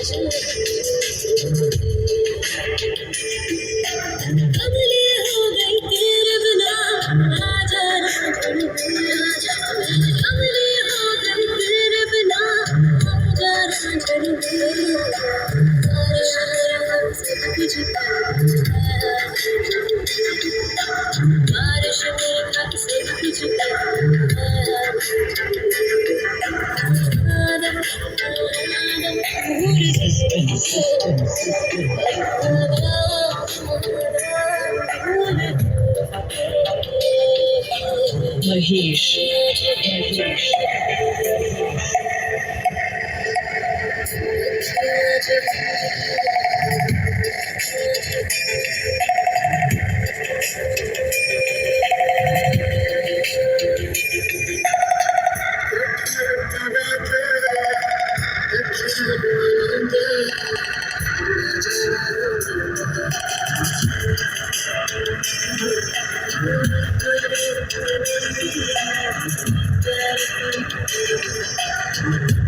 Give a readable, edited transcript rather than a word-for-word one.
कमली हो गई तेरे बिना आजा रांझणू आजा कमली हो गई तेरे बिना आजा रांझणू बारिश मेरे घर से भिजता बारिश मेरे घर से भिजता महेश Thank you.